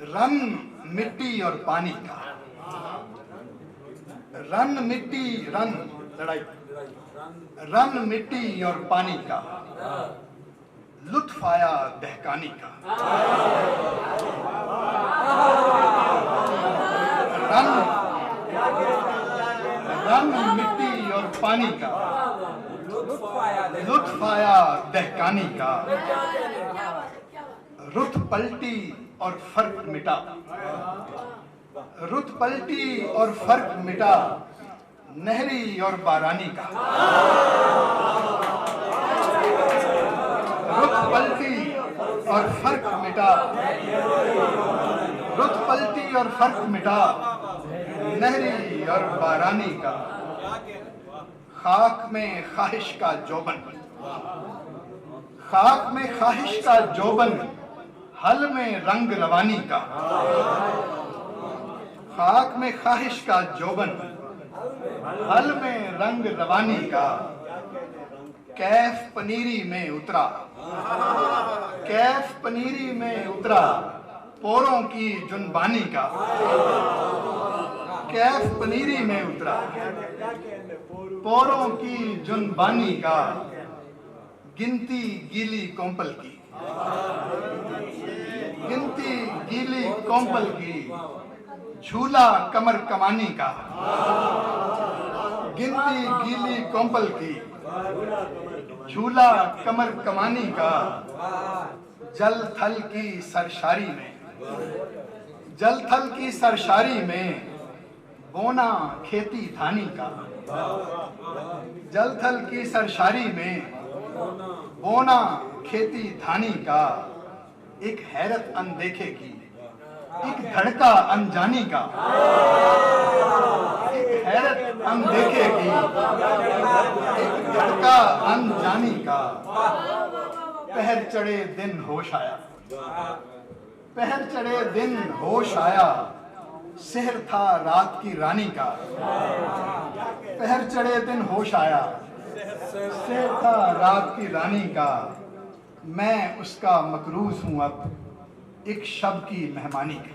Run मिट्टी और पानी का, रन मिट्टी रन लड़ाई, रन मिट्टी और पानी का, लुत्फ आया दहकानी का। रन रन मिट्टी और पानी का, लुत्फ आया दहकानी का। रुत पलटी और फर्क मिटा, रुत पलटी और फर्क मिटा, नहरी और बारानी का। रुत पलटी और फर्क मिटा, रुत पलटी और फर्क मिटा, नहरी और बारानी का। खाक में ख्वाहिश का जोबन, खाक में ख्वाहिश का जोबन, हल में रंग रवानी का। खाक में ख्वाहिश का जोबन, हल में रंग रवानी का। कैफ पनीरी में उतरा, कैफ पनीरी में उतरा, पोरों की जुनबानी का। कैफ पनीरी में उतरा, पोरों की जुनबानी का। गिनती गीली कोंपल की, गिनती गीली कोंपल की, झूला कमर कमानी का। गिनती गीली कोंपल की, झूला कमर कमानी का। जल थल की सरशारी में, जल थल की सरशारी में, बोना खेती धानी का। जल थल की सरशारी में, बोना खेती धानी का। एक हैरत अनदेखे की, एक धड़का अनजानी का। एक हैरत अनदेखे की, एक धड़का अनजानी का। पहर चढ़े दिन होश आया, पहर चढ़े दिन होश आया, शहर था रात की रानी का। पहर चढ़े दिन होश आया, शहर था रात की रानी का। मैं उसका मकरूज हूं अब, एक शब की मेहमानी का।